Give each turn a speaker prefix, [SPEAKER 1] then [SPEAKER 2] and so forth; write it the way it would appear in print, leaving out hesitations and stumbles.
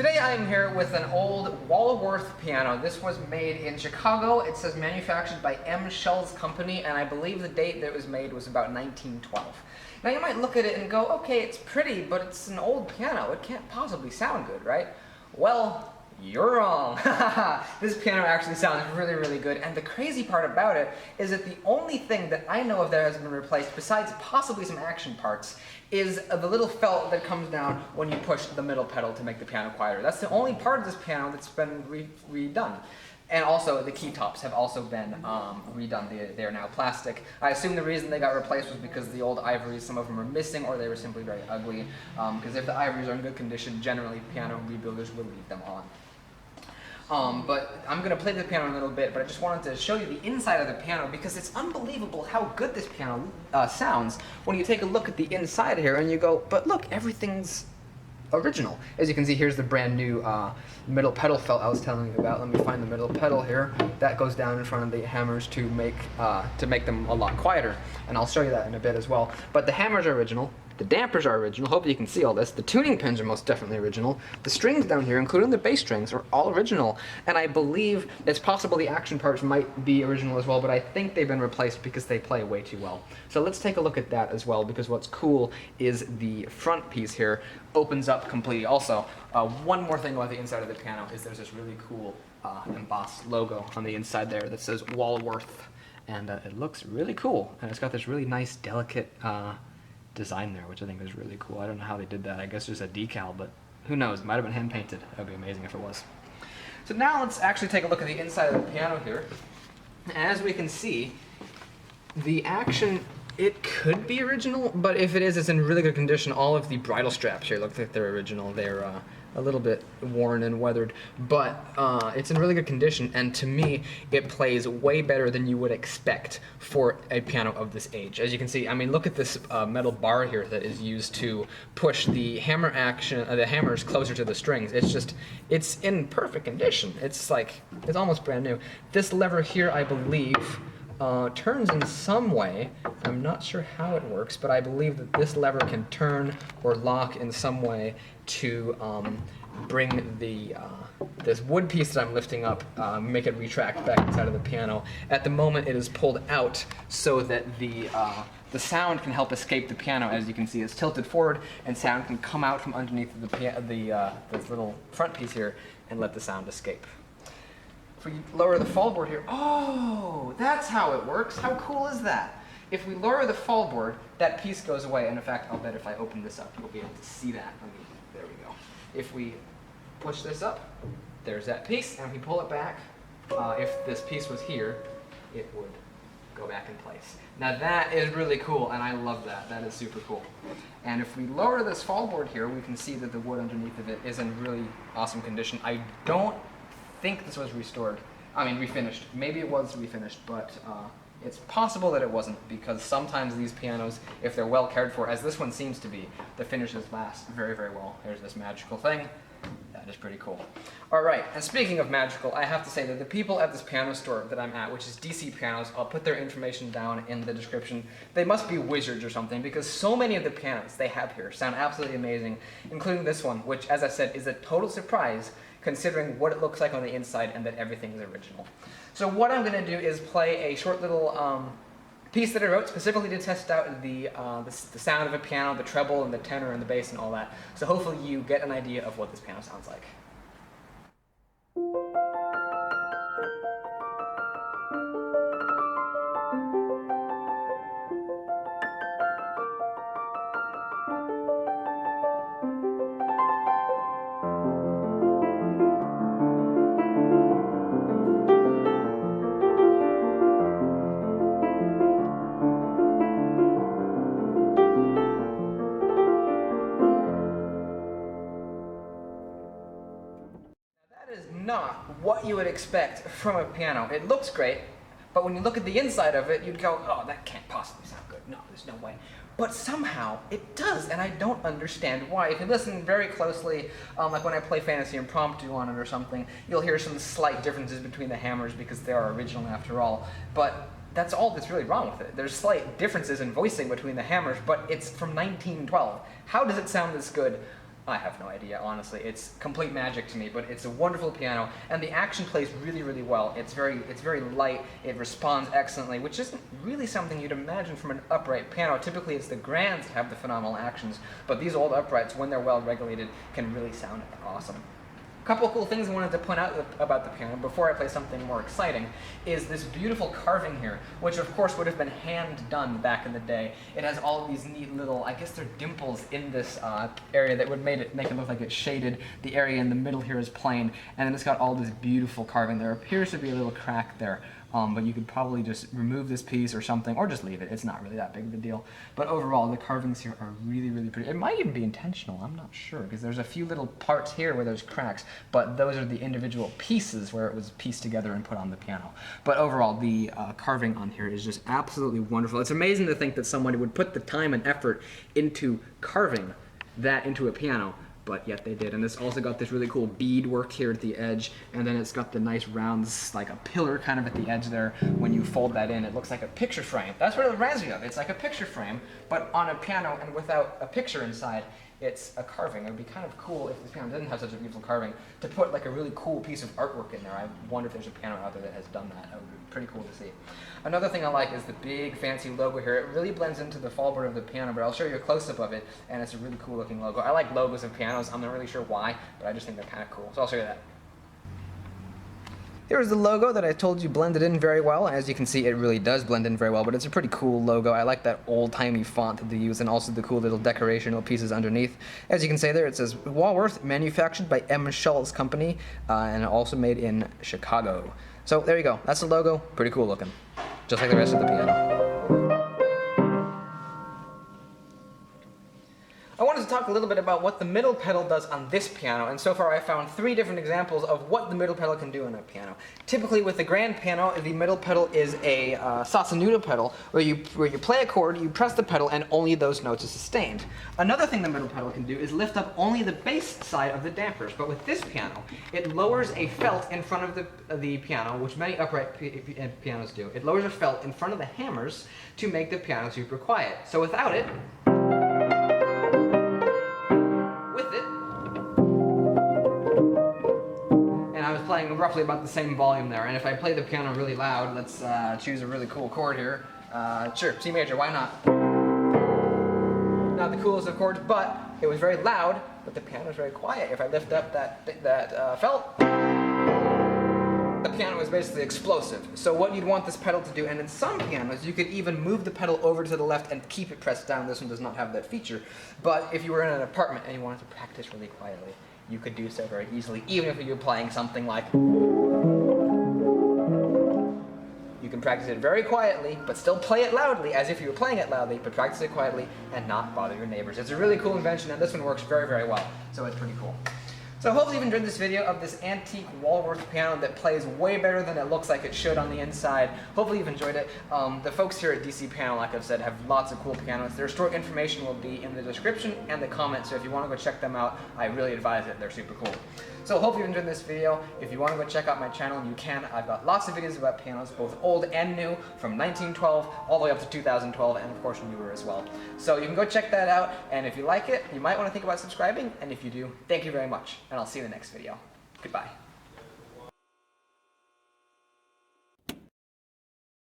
[SPEAKER 1] Today I am here with an old Walworth piano. This was made in Chicago. It says manufactured by M. Schell's Company, and I believe the date that it was made was about 1912. Now you might look at it and go, okay, it's pretty, but it's an old piano. It can't possibly sound good, right? Well, you're wrong. This piano actually sounds really, really good, and the crazy part about it is that the only thing that I know of that has been replaced, besides possibly some action parts, is the little felt that comes down when you push the middle pedal to make the piano quieter. That's the only part of this piano that's been redone. And also, the key tops have also been redone. They are now plastic. I assume the reason they got replaced was because the old ivories, some of them are missing, or they were simply very ugly. Because if the ivories are in good condition, generally piano rebuilders will leave them on. But I'm going to play the piano in a little bit, but I just wanted to show you the inside of the piano because it's unbelievable how good this piano sounds when you take a look at the inside here and you go, but look, everything's original. As you can see, here's the brand new middle pedal felt I was telling you about. Let me find the middle pedal here. That goes down in front of the hammers to make them a lot quieter, and I'll show you that in a bit as well. But the hammers are original. The dampers are original. Hopefully you can see all this. The tuning pins are most definitely original. The strings down here, including the bass strings, are all original. And I believe it's possible the action parts might be original as well, but I think they've been replaced because they play way too well. So let's take a look at that as well, because what's cool is the front piece here opens up completely. Also, one more thing about the inside of the piano is there's this really cool embossed logo on the inside there that says Walworth. And it looks really cool. And it's got this really nice, delicate design there, which I think is really cool. I don't know how they did that. I guess just a decal, but who knows? It might have been hand painted. That would be amazing if it was. So now let's actually take a look at the inside of the piano here. As we can see, the action, it could be original, but if it is, it's in really good condition. All of the bridle straps here look like they're original. They're a little bit worn and weathered, but it's in really good condition, and to me, it plays way better than you would expect for a piano of this age. As you can see, I mean, look at this metal bar here that is used to push the hammer action, the hammers closer to the strings. It's in perfect condition. It's almost brand new. This lever here, I believe, turns in some way. I'm not sure how it works, but I believe that this lever can turn or lock in some way to bring this wood piece that I'm lifting up, make it retract back inside of the piano. At the moment, it is pulled out so that the sound can help escape the piano. As you can see, it's tilted forward, and sound can come out from underneath this little front piece here and let the sound escape. If we lower the fall board here, oh, that's how it works. How cool is that? If we lower the fall board, that piece goes away. And in fact, I'll bet if I open this up, you'll be able to see that. There we go. If we push this up, there's that piece. And if we pull it back, if this piece was here, it would go back in place. Now that is really cool, and I love that. That is super cool. And if we lower this fall board here, we can see that the wood underneath of it is in really awesome condition. I don't think this was refinished. Maybe it was refinished, but it's possible that it wasn't, because sometimes these pianos, if they're well cared for, as this one seems to be, the finishes last very, very well. There's this magical thing. That is pretty cool. All right, and speaking of magical, I have to say that the people at this piano store that I'm at, which is DC Pianos, I'll put their information down in the description. They must be wizards or something, because so many of the pianos they have here sound absolutely amazing, including this one, which, as I said, is a total surprise considering what it looks like on the inside and that everything is original. So what I'm going to do is play a short little piece that I wrote specifically to test out the sound of a piano, the treble and the tenor and the bass and all that. So hopefully you get an idea of what this piano sounds like. Not what you would expect from a piano. It looks great, but when you look at the inside of it, you'd go, oh, that can't possibly sound good. No, there's no way. But somehow it does, and I don't understand why. If you listen very closely, like when I play Fantasy Impromptu on it or something, you'll hear some slight differences between the hammers because they are original after all. But that's all that's really wrong with it. There's slight differences in voicing between the hammers, but it's from 1912. How does it sound this good I have no idea, honestly. It's complete magic to me, but it's a wonderful piano, and the action plays really, really well. It's very light, it responds excellently, which isn't really something you'd imagine from an upright piano. Typically it's the grands that have the phenomenal actions, but these old uprights, when they're well regulated, can really sound awesome. A couple of cool things I wanted to point out about the piano before I play something more exciting is this beautiful carving here, which of course would have been hand done back in the day. It has all of these neat little, I guess they're dimples in this area that would make it look like it's shaded. The area in the middle here is plain, and then it's got all this beautiful carving. There appears to be a little crack there. But you could probably just remove this piece or something, or just leave it. It's not really that big of a deal. But overall, the carvings here are really, really pretty. It might even be intentional, I'm not sure, because there's a few little parts here where there's cracks, but those are the individual pieces where it was pieced together and put on the piano. But overall, the carving on here is just absolutely wonderful. It's amazing to think that somebody would put the time and effort into carving that into a piano, but yet they did. And this also got this really cool bead work here at the edge, and then it's got the nice rounds, like a pillar kind of at the edge there. When you fold that in, it looks like a picture frame. That's what it reminds me of. It's like a picture frame, but on a piano and without a picture inside. It's a carving. It would be kind of cool if this piano didn't have such a beautiful carving to put like a really cool piece of artwork in there. I wonder if there's a piano out there that has done that. That would be pretty cool to see. Another thing I like is the big fancy logo here. It really blends into the fallboard of the piano, but I'll show you a close-up of it, and it's a really cool looking logo. I like logos of pianos. I'm not really sure why, but I just think they're kind of cool. So I'll show you that. Here's the logo that I told you blended in very well. As you can see, it really does blend in very well, but it's a pretty cool logo. I like that old-timey font that they use, and also the cool little decorational pieces underneath. As you can see there, it says Walworth, manufactured by Schell's Company, and also made in Chicago. So there you go. That's the logo. Pretty cool looking, just like the rest of the piano. I wanted to talk a little bit about what the middle pedal does on this piano, and so far I found 3 different examples of what the middle pedal can do on a piano. Typically with the grand piano, the middle pedal is a sostenuto pedal, where you play a chord, you press the pedal, and only those notes are sustained. Another thing the middle pedal can do is lift up only the bass side of the dampers, but with this piano, it lowers a felt in front of the piano, which many upright pianos do. It lowers a felt in front of the hammers to make the piano super quiet. So without it, playing roughly about the same volume there, and if I play the piano really loud, let's choose a really cool chord here. Sure, C major, why not? Not the coolest of chords, but it was very loud, but the piano is very quiet. If I lift up that felt, the piano is basically explosive. So what you'd want this pedal to do, and in some pianos, you could even move the pedal over to the left and keep it pressed down. This one does not have that feature. But if you were in an apartment and you wanted to practice really quietly, you could do so very easily, even if you're playing something like... You can practice it very quietly, but still play it loudly, as if you were playing it loudly, but practice it quietly and not bother your neighbors. It's a really cool invention, and this one works very, very well, so it's pretty cool. So hopefully you've enjoyed this video of this antique Walworth piano that plays way better than it looks like it should on the inside. Hopefully you've enjoyed it. The folks here at DC Piano, like I've said, have lots of cool pianos. Their store information will be in the description and the comments, so if you want to go check them out, I really advise it. They're super cool. So hopefully you've enjoyed this video. If you want to go check out my channel, you can. I've got lots of videos about pianos, both old and new, from 1912 all the way up to 2012, and of course newer as well. So you can go check that out, and if you like it, you might want to think about subscribing, and if you do, thank you very much, and I'll see you in the next video. Goodbye.